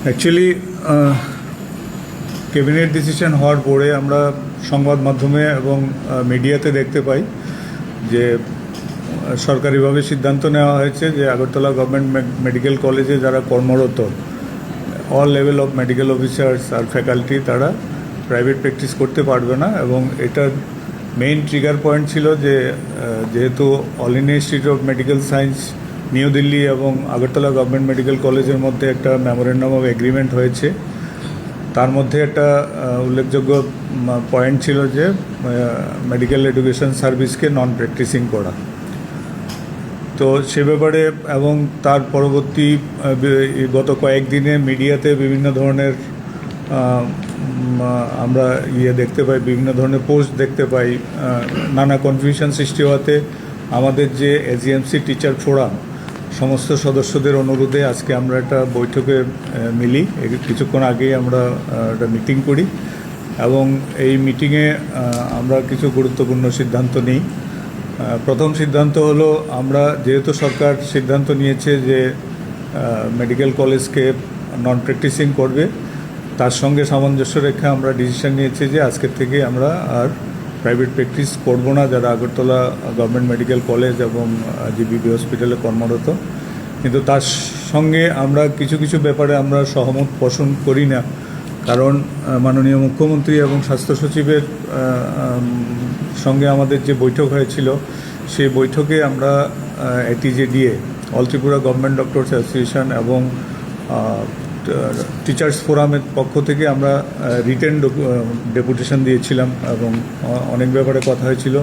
Actually cabinet decision হওয়ার পরে আমরা সংবাদ মাধ্যমে এবং মিডিয়াতে দেখতে পাই যে সরকারিভাবে সিদ্ধান্ত নেওয়া হয়েছে যে আগরতলা গভর্নমেন্ট মেডিকেল কলেজে যারা কর্মরত all level of medical officers আর ফ্যাকাল্টি তারা প্রাইভেট প্র্যাকটিস করতে পারবে না। এবং এটার মেইন ট্রিগার পয়েন্ট ছিল যে যেহেতু all India institute of medical science new Delhi এবং আগরতলা গভর্নমেন্ট মেডিকেল কলেজের মধ্যে একটা মেমোরেন্ডাম অফ এগ্রিমেন্ট হয়েছে, তার মধ্যে একটা উল্লেখযোগ্য পয়েন্ট ছিল যে মেডিকেল এডুকেশন সার্ভিসকে নন প্র্যাকটিসিং করা। তো সে ব্যাপারে এবং তার পরবর্তী গত কয়েকদিনে মিডিয়াতে বিভিন্ন ধরনের আমরা দেখতে পাই, বিভিন্ন ধরনের পোস্ট দেখতে পাই, নানা কনফিউশন সৃষ্টি হওয়াতে আমাদের যে এজিএমসি টিচার ফোরাম সমস্ত সদস্যদের অনুরোধে আজকে আমরা একটা বৈঠকে মিলি। কিছুক্ষণ আগেই আমরা একটা মিটিং করি এবং এই মিটিংয়ে আমরা কিছু গুরুত্বপূর্ণ সিদ্ধান্ত নিই। প্রথম সিদ্ধান্ত হলো, আমরা যেহেতু সরকার সিদ্ধান্ত নিয়েছে যে মেডিকেল কলেজকে নন প্র্যাকটিসিং করবে, তার সঙ্গে সামঞ্জস্য রেখে আমরা ডিসিশন নিয়েছি যে আজকের থেকে আমরা আর প্রাইভেট প্র্যাকটিস করব না যারা আগরতলা গভর্নমেন্ট মেডিকেল কলেজ এবং জিবিবি হসপিটালে কর্মরত। কিন্তু তার সঙ্গে আমরা কিছু কিছু ব্যাপারে আমরা সহমত পোষণ করি না, কারণ মাননীয় মুখ্যমন্ত্রী এবং স্বাস্থ্য সচিবের সঙ্গে আমাদের যে বৈঠক হয়েছিল সেই বৈঠকে আমরা ATZDA all Tripura government doctors association এবং টিচার্স ফোরামের পক্ষ থেকে আমরা রিটেন ডেপুটেশন দিয়েছিলাম এবং অনেক ব্যাপারে কথা হয়েছিল।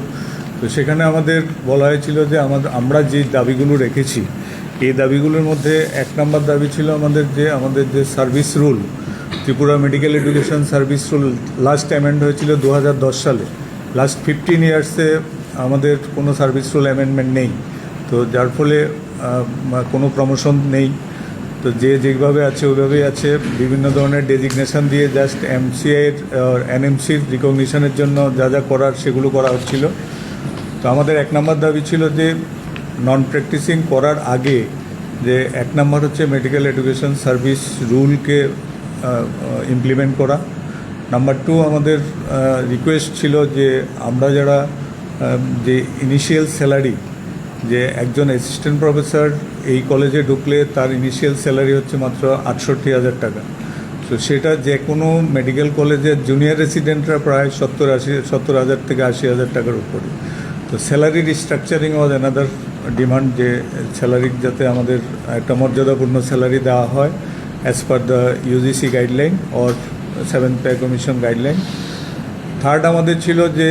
তো সেখানে আমাদের বলা হয়েছিল যে আমরা যে দাবিগুলো রেখেছি এই দাবিগুলোর মধ্যে 1 নম্বর দাবি ছিল আমাদের যে service rule, Tripura medical education service rule last amend হয়েছিল 2010 সালে। লাস্ট 15 ইয়ার্সে আমাদের কোনো সার্ভিস রুল অ্যামেন্ডমেন্ট নেই, তো যার ফলে কোনো প্রমোশন নেই। তো যেভাবে আছে ওইভাবেই আছে, বিভিন্ন ধরনের ডেজিগনেশন দিয়ে জাস্ট এমসিআইয়ের এনএমসির রিকগনিশনের জন্য যা যা করার সেগুলো করা হচ্ছিল। তো আমাদের 1 নম্বর দাবি ছিল যে নন প্র্যাকটিসিং করার আগে যে 1 নম্বর হচ্ছে মেডিকেল এডুকেশন সার্ভিস রুলকে ইমপ্লিমেন্ট করা। নাম্বার 2 আমাদের রিকোয়েস্ট ছিল যে আমরা যারা যে ইনিশিয়াল স্যালারি, যে একজন অ্যাসিস্ট্যান্ট প্রফেসর এই কলেজে ঢুকলে তার ইনিশিয়াল স্যালারি হচ্ছে মাত্র 68,000 টাকা। তো সেটা যে কোনো মেডিকেল কলেজের জুনিয়র রেসিডেন্টরা প্রায় 70,000 থেকে 80,000 টাকার উপরে। তো স্যালারি রিস্ট্রাকচারিং ওয়াজ অ্যানাদার ডিমান্ড, যে স্যালারি যাতে আমাদের একটা মর্যাদাপূর্ণ স্যালারি দেওয়া হয় as per the UGC guideline or 7th pay commission guideline. Third আমাদের ছিল যে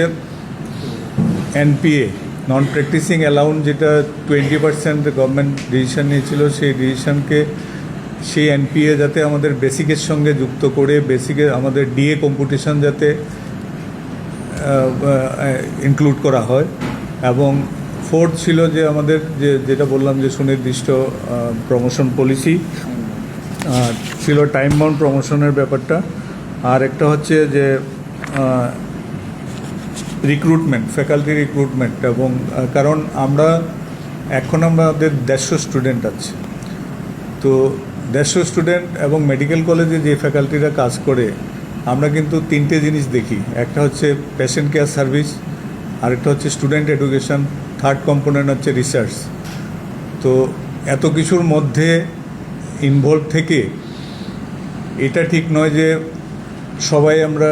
এনপিএ নন প্র্যাকটিসিং অ্যালাউন্স, যেটা 20% গভর্নমেন্ট ডিসিশন নিয়েছিল, সেই ডিসিশনকে সেই এনপিএ যাতে আমাদের বেসিকের সঙ্গে যুক্ত করে বেসিকে আমাদের ডিএ কম্পিটিশন যাতে ইনক্লুড করা হয়। এবং ফোর্থ ছিল যে আমাদের যেটা বললাম যে সুনির্দিষ্ট প্রমোশন পলিসি ছিল, টাইম বাউন্ড প্রমোশনের ব্যাপারটা। আর একটা হচ্ছে যে রিক্রুটমেন্ট, ফ্যাকাল্টি রিক্রুটমেন্ট। এবং কারণ এখন আমাদের 150 স্টুডেন্ট আছে, তো 150 স্টুডেন্ট এবং মেডিকেল কলেজে যে ফ্যাকাল্টিরা কাজ করে আমরা কিন্তু 3টে জিনিস দেখি। একটা হচ্ছে পেশেন্ট কেয়ার সার্ভিস, আরেকটা হচ্ছে স্টুডেন্ট এডুকেশন, থার্ড কম্পোনেন্ট হচ্ছে রিসার্চ। তো এত কিছুর মধ্যে ইনভলভ থেকে এটা ঠিক নয় যে সবাই আমরা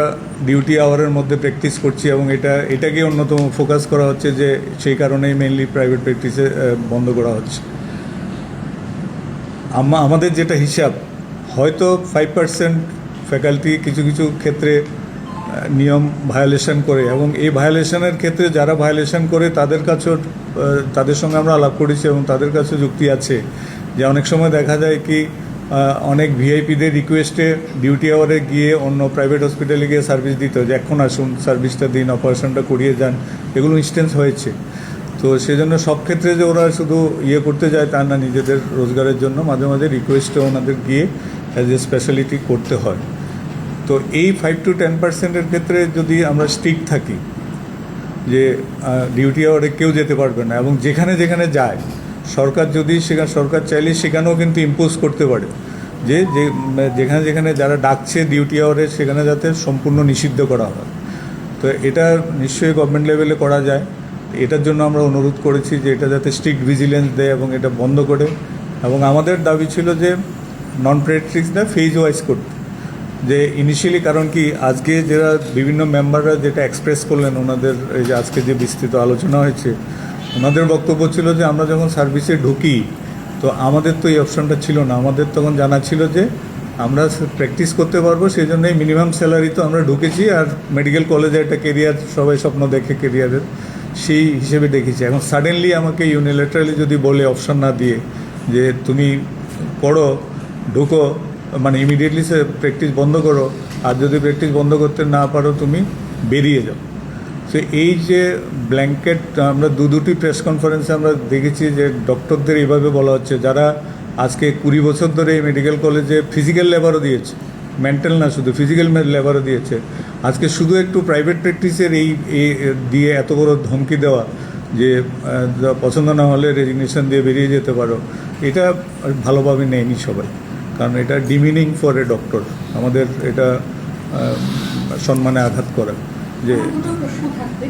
ডিউটি আওয়ারের মধ্যে প্র্যাকটিস করছি, এবং এটাকে অন্যতম ফোকাস করা হচ্ছে যে সেই কারণেই মেইনলি প্রাইভেট প্র্যাকটিসে বন্ধ করা হচ্ছে। আমাদের যেটা হিসাব, হয়তো 5% ফ্যাকাল্টি কিছু কিছু ক্ষেত্রে নিয়ম ভায়োলেশন করে, এবং এই ভায়োলেশনের ক্ষেত্রে যারা ভায়োলেশন করে তাদের সঙ্গে আমরা আলাপ করেছি এবং তাদের কাছে যুক্তি আছে যে অনেক সময় দেখা যায় কি অনেক ভিআইপিদের রিকোয়েস্টে ডিউটি আওয়ারে গিয়ে অন্য প্রাইভেট হসপিটালে গিয়ে সার্ভিস দিতে হয়, যে এখন আসুন সার্ভিসটা দিন, অপারেশনটা করিয়ে যান, এগুলো ইনস্টেন্স হয়েছে। তো সেজন্য সব ক্ষেত্রে যে ওরা শুধু করতে যায় তা না, নিজেদের রোজগারের জন্য মাঝে মাঝে রিকোয়েস্টে ওনাদের গিয়ে অ্যাজ এ স্পেশালিটি করতে হয়। তো এই 5 to 10% ক্ষেত্রে যদি আমরা স্ট্রিক্ট থাকি যে ডিউটি আওয়ারে কেউ যেতে পারবে না, এবং যেখানে যেখানে যায় সরকার চাইলে সেখানেও কিন্তু ইম্পোজ করতে পারে। যে যেখানে যেখানে যারা ডাকছে ডিউটি আওয়ারে সেখানে যাতে সম্পূর্ণ নিষিদ্ধ করা হয়। তো এটা নিশ্চয়ই গভর্নমেন্ট লেভেলে করা যায়। এটার জন্য আমরা অনুরোধ করেছি যে এটা যাতে স্ট্রিক্ট ভিজিলেন্স দেয় এবং এটা বন্ধ করে। এবং আমাদের দাবি ছিল যে নন পেডিয়াট্রিক্সটা ফেজ ওয়াইজ করতে, যে ইনিশিয়ালি, কারণ কি আজকে যারা বিভিন্ন মেম্বাররা যেটা এক্সপ্রেস করলেন, ওনাদের এই যে আজকে যে বিস্তৃত আলোচনা হয়েছে, ওনাদের বক্তব্য ছিল যে আমরা যখন সার্ভিসে ঢুকি তো আমাদের তো এই অপশনটা ছিল না। আমাদের তখন জানা ছিল যে আমরা প্র্যাকটিস করতে পারবো, সেই জন্যই মিনিমাম স্যালারি তো আমরা ঢুকেছি, আর মেডিকেল কলেজে একটা কেরিয়ার সবাই স্বপ্ন দেখে কেরিয়ারের, সেই হিসেবে দেখেছি। এখন সাডেনলি আমাকে ইউনিল্যাটারালি যদি বলে অপশন না দিয়ে যে তুমি পড়ো, ঢুকো, মানে ইমিডিয়েটলি সে প্র্যাকটিস বন্ধ করো, আর যদি প্র্যাকটিস বন্ধ করতে না পারো তুমি বেরিয়ে যাও। তো এই যে ব্ল্যাঙ্কেট, আমরা দুটি প্রেস কনফারেন্সে আমরা দেখেছি যে ডক্টরদের এইভাবে বলা হচ্ছে, যারা আজকে 20 বছর ধরে এই মেডিকেল কলেজে ফিজিক্যাল লেবারও দিয়েছে, মেন্টাল না শুধু ফিজিক্যাল লেবারও দিয়েছে, আজকে শুধু একটু প্রাইভেট প্র্যাকটিসের এই দিয়ে এত বড় ধমকি দেওয়া যে পছন্দ না হলে রেজিগনেশন দিয়ে বেরিয়ে যেতে পারো, এটা ভালোভাবে নেয়নি সবাই। কারণ এটা ডিমিনিং ফর এ ডক্টর, আমাদের এটা সম্মানে আঘাত করে। যে দুটো প্রশ্ন থাকবে।